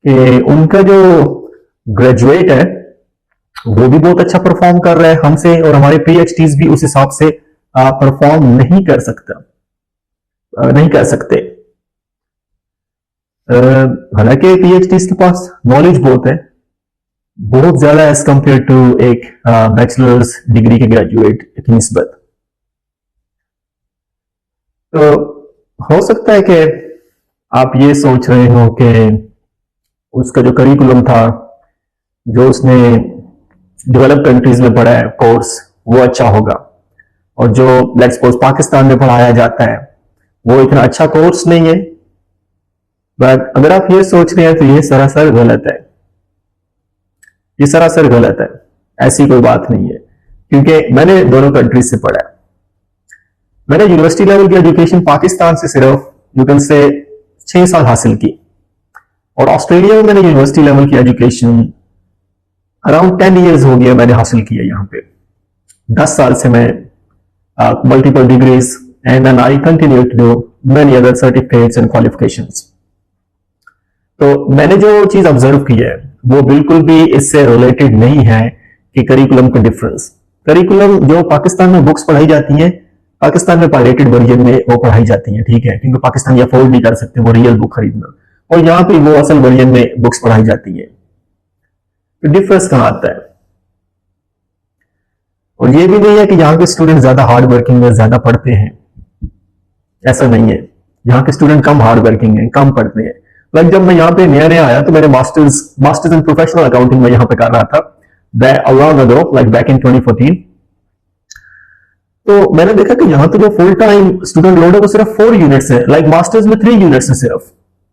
कि उनका जो ग्रेजुएट है वो भी बहुत अच्छा परफॉर्म कर रहा है हमसे, और हमारे पीएचडीज भी उस हिसाब से परफॉर्म नहीं कर सकता, नहीं कर सकते। हालांकि पीएचडीज के पास नॉलेज बहुत है, बहुत ज्यादा एज कंपेयर टू एक बैचलर्स डिग्री के ग्रेजुएट की निस्बत। तो हो सकता है कि आप ये सोच रहे हो कि उसका जो करिकुलम था, जो उसने डेवलप कंट्रीज में पढ़ा है कोर्स, वो अच्छा होगा, और जो लेट्स सपोज पाकिस्तान में पढ़ाया जाता है वो इतना अच्छा कोर्स नहीं है। बट अगर आप ये सोच रहे हैं तो ये सरासर गलत है, ये सरासर गलत है। ऐसी कोई बात नहीं है, क्योंकि मैंने दोनों कंट्रीज से पढ़ा है। मैंने यूनिवर्सिटी लेवल की एजुकेशन पाकिस्तान से सिर्फ यू कैन से 6 साल हासिल की, और ऑस्ट्रेलिया में मैंने यूनिवर्सिटी लेवल की एजुकेशन अराउंड 10 ईयर्स हो गया मैंने हासिल किया। यहाँ पे 10 साल से मैं multiple degrees and then I continue to do many other certificates and qualifications. तो मैंने जो चीज ऑब्जर्व की है वो बिल्कुल भी इससे रिलेटेड नहीं है कि करिकुलम का डिफरेंस। करिकुलम जो पाकिस्तान में बुक्स पढ़ाई जाती हैं, पाकिस्तान में पायरेटेड वर्जन में वो पढ़ाई जाती हैं, ठीक है, क्योंकि पाकिस्तान ये अफोर्ड नहीं कर सकते वो रियल बुक खरीदना, और यहाँ पे वो असल वर्जन में बुक्स पढ़ाई जाती है। तो डिफरेंस कहां आता है? और ये भी नहीं है कि यहाँ के स्टूडेंट ज्यादा हार्ड वर्किंग है, ज्यादा पढ़ते हैं, ऐसा नहीं है। यहाँ के स्टूडेंट कम हार्ड वर्किंग है, कम पढ़ते हैं। लाइक जब मैं यहाँ पे नया नया आया तो मेरे मास्टर्स इन प्रोफेशनल अकाउंटिंग में यहाँ पे कर रहा था, लाइक बैक इन 2014। तो मैंने देखा कि यहाँ तो जो फुल टाइम स्टूडेंट लोड है वो सिर्फ 4 यूनिट्स है, लाइक मास्टर्स में 3 यूनिट्स है सिर्फ,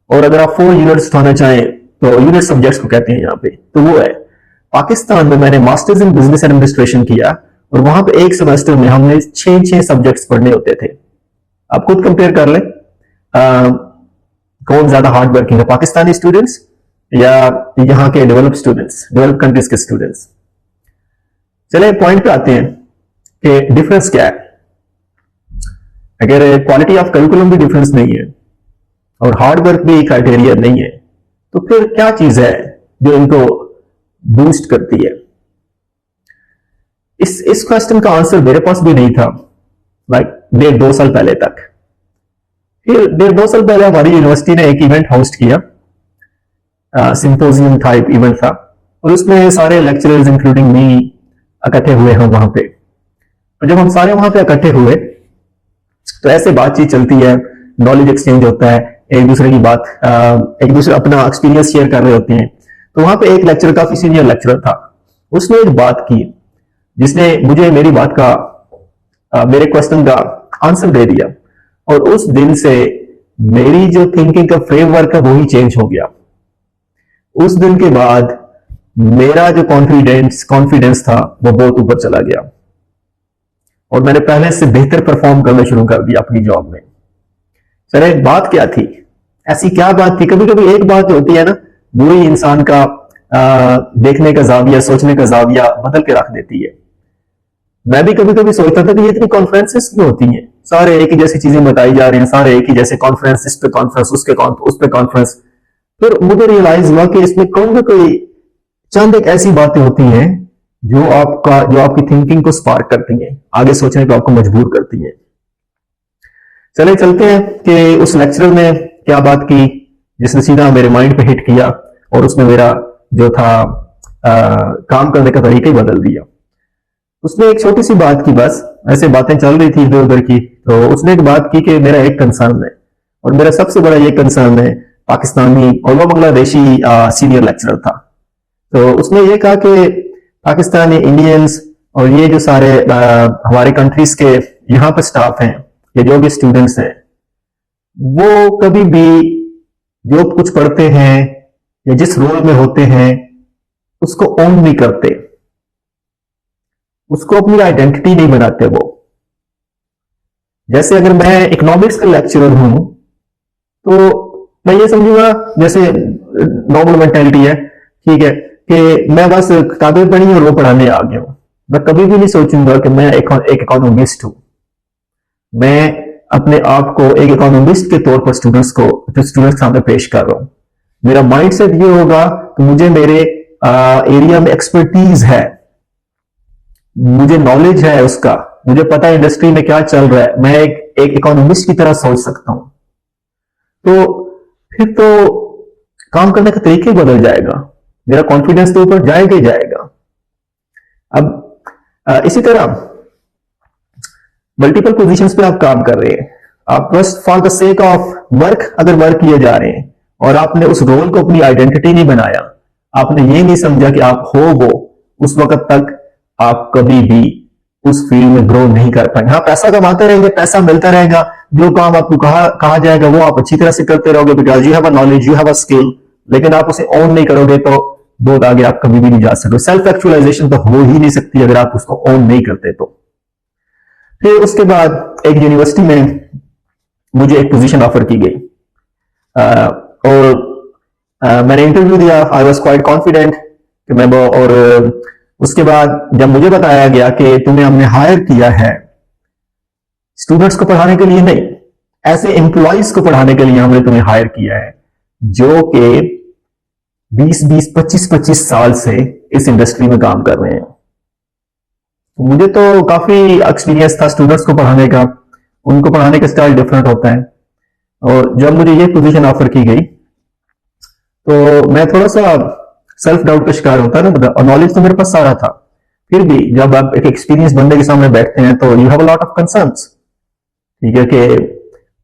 और अगर आप 4 यूनिट्स उठाना चाहें तो यूनिट सब्जेक्ट्स को कहते हैं यहाँ पे, तो वो है। पाकिस्तान में मैंने मास्टर्स इन बिजनेस एडमिनिस्ट्रेशन किया, और वहां पे एक सेमेस्टर में हमने 6 सब्जेक्ट्स पढ़ने होते थे। आप खुद कंपेयर कर लें कौन ज्यादा हार्ड वर्किंग है, पाकिस्तानी स्टूडेंट्स या यहाँ के डेवलप स्टूडेंट्स, डेवलप कंट्रीज के स्टूडेंट्स। चले पॉइंट पे आते हैं कि डिफरेंस क्या है। अगर क्वालिटी ऑफ करिकुलम भी डिफरेंस नहीं है और हार्ड वर्क भी क्राइटेरिया नहीं है, तो फिर क्या चीज है जो इनको बूस्ट करती है? इस क्वेश्चन का आंसर मेरे पास भी नहीं था, लाइक 1.5-2 साल पहले तक। फिर 1.5-2 साल पहले हमारी यूनिवर्सिटी ने एक इवेंट होस्ट किया, सिंपोजियम टाइप इवेंट था, और उसमें सारे लेक्चरर्स इंक्लूडिंग मी इकट्ठे हुए हैं वहां पे। और जब हम सारे वहां पे इकट्ठे हुए तो ऐसे बातचीत चलती है, नॉलेज एक्सचेंज होता है, एक दूसरे की बात, एक दूसरे अपना एक्सपीरियंस शेयर कर रहे होते हैं। तो वहां पे एक लेक्चरर, काफी सीनियर लेक्चरर था, उसने एक बात की जिसने मुझे मेरी बात का, मेरे क्वेश्चन का आंसर दे दिया, और उस दिन से मेरी जो थिंकिंग का फ्रेमवर्क है वो ही चेंज हो गया। उस दिन के बाद मेरा जो कॉन्फिडेंस था वो बहुत ऊपर चला गया, और मैंने पहले से बेहतर परफॉर्म करना शुरू कर दिया अपनी जॉब में। चले बात क्या थी, ऐसी क्या बात थी? कभी कभी एक बात होती है ना, बुरी इंसान का देखने का जाविया, सोचने का जाविया बदल के रख देती है। मैं भी कभी कभी सोचता था कि ये इतनी कॉन्फ्रेंसेस क्यों होती हैं, सारे एक ही जैसी चीजें बताई जा रही हैं, सारे एक ही जैसे कॉन्फ्रेंस, इस पे कॉन्फ्रेंस, उस पे कॉन्फ्रेंस। फिर मुझे रियलाइज हुआ कि इसमें कोई ना कोई चंद एक ऐसी बातें होती हैं जो आपकी थिंकिंग को स्पार्क करती हैं, आगे सोचने को आपको मजबूर करती हैं। चले चलते हैं कि उस लेक्चरर ने क्या बात की जिसने सीधा मेरे माइंड पे हिट किया, और उसने मेरा जो था काम करने का तरीका ही बदल दिया। उसने एक छोटी सी बात की, बस ऐसे बातें चल रही थी इधर उधर की, तो उसने एक बात की कि मेरा एक कंसर्न है, और मेरा सबसे बड़ा ये कंसर्न है, पाकिस्तानी और वो बांग्लादेशी सीनियर लेक्चरर था। तो उसने ये कहा कि पाकिस्तानी, इंडियंस और ये जो सारे हमारे कंट्रीज के यहाँ पे स्टाफ हैं, ये जो भी स्टूडेंट्स हैं, वो कभी भी जो कुछ पढ़ते हैं या जिस रोल में होते हैं उसको ओन नहीं करते, उसको अपनी आइडेंटिटी नहीं बनाते। वो जैसे अगर मैं इकोनॉमिक्स का लेक्चरर हूं तो मैं ये समझूंगा जैसे नॉर्मल मेंटेलिटी है, ठीक है, कि मैं बस किताबें पढ़ी और वो पढ़ाने आ गया हूं। मैं कभी भी नहीं सोचूंगा कि मैं एक इकोनॉमिस्ट हूं। मैं अपने आप को एक इकोनॉमिस्ट के तौर पर स्टूडेंट्स के सामने पेश कर रहा हूं। मेरा माइंडसेट ये होगा कि मुझे मेरे एरिया में एक्सपर्टीज है, मुझे नॉलेज है उसका, मुझे पता है इंडस्ट्री में क्या चल रहा है, मैं एक इकोनॉमिस्ट की तरह सोच सकता हूं। तो फिर तो काम करने का तरीके बदल जाएगा, मेरा कॉन्फिडेंस तो ऊपर जाएगा ही जाएगा। अब इसी तरह मल्टीपल पोजीशंस पे आप काम कर रहे हैं, आप बस for the sake of work अगर वर्क किए जा रहे हैं और आपने उस रोल को अपनी आइडेंटिटी नहीं बनाया, आपने ये नहीं समझा कि आप हो वो, उस वक्त तक आप कभी भी उस फील्ड में ग्रो नहीं कर पाएंगे। हाँ, पैसा कमाते रहेंगे, पैसा मिलता रहेगा, जो काम आपको कहा जाएगा वो आप अच्छी तरह से करते रहोगे, because you have a knowledge, you have a skill, लेकिन आप उसे ऑन नहीं करोगे तो बहुत आगे आप कभी भी नहीं जा सकते। सेल्फ एक्चुअलाइजेशन तो हो ही नहीं सकती अगर आप उसको ऑन नहीं करते। तो फिर उसके बाद एक यूनिवर्सिटी में मुझे एक पोजीशन ऑफर की गई और मैंने इंटरव्यू दिया, आई वॉज क्वाइट कॉन्फिडेंट कि मैं वो, और उसके बाद जब मुझे बताया गया कि तुम्हें हमने हायर किया है स्टूडेंट्स को पढ़ाने के लिए नहीं, ऐसे एम्प्लॉइज को पढ़ाने के लिए हमने तुम्हें हायर किया है जो कि 20-20, 25-25 साल से इस इंडस्ट्री में काम कर रहे हैं। तो मुझे तो काफी एक्सपीरियंस था स्टूडेंट्स को पढ़ाने का, उनको पढ़ाने का स्टाइल डिफरेंट होता है। और जब मुझे ये पोजीशन ऑफर की गई तो मैं थोड़ा सा सेल्फ डाउट का शिकार होता है ना, और नॉलेज तो मेरे पास सारा था, फिर भी जब आप एक एक्सपीरियंस बंदे के सामने बैठते हैं तो you have a lot of concerns. ठीक है कि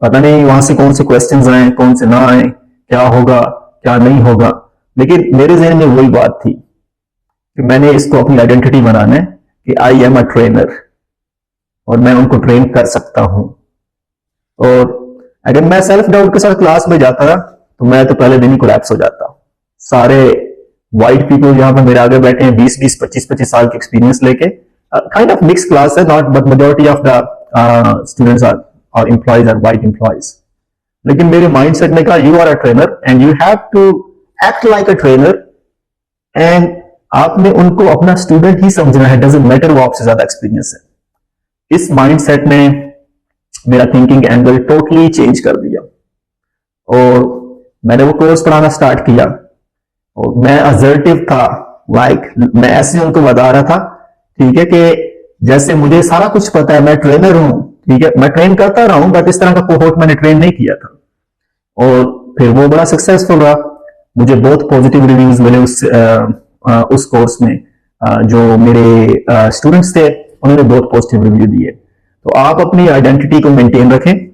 पता नहीं वहां से कौन से क्वेश्चंस आए, कौन से ना आए, क्या होगा क्या नहीं होगा, लेकिन मेरे जहन में वही बात थी कि मैंने इसको अपनी आइडेंटिटी बनाना है कि आई एम अ ट्रेनर और मैं उनको ट्रेन कर सकता हूं। और अगर मैं सेल्फ डाउट के साथ क्लास में जाता था तो मैं तो पहले दिन ही कोलैप्स हो जाता। सारे वाइट पीपल जहां पर मेरे आगे बैठे हैं 20-20, 25-25 साल के एक्सपीरियंस लेके, काइंड ऑफ मिक्स क्लास है, not but majority of the students are और एम्प्लॉइज आर वाइट एम्प्लॉइज। लेकिन मेरे माइंडसेट ने कहा you are a trainer and you have to act like a trainer, and आपने उनको अपना स्टूडेंट ही समझना है, डजंट मैटर वो आपसे ज्यादा एक्सपीरियंस है। इस माइंडसेट ने मेरा थिंकिंग एंगल टोटली चेंज कर दिया और मैंने वो कोर्स पढ़ाना स्टार्ट किया और मैं असर्टिव था, मैं ऐसे उनको बता रहा था, ठीक है, कि जैसे मुझे सारा कुछ पता है, मैं ट्रेनर हूं, ठीक है, मैं ट्रेन करता रहा हूं, बट इस तरह का कोहोर्ट मैंने ट्रेन नहीं किया था। और फिर वो बड़ा सक्सेसफुल रहा, मुझे बहुत पॉजिटिव रिव्यूज मिले उस कोर्स में। जो मेरे स्टूडेंट्स थे उन्होंने बहुत पॉजिटिव रिव्यू दिए। तो आप अपनी आइडेंटिटी को मेंटेन रखें,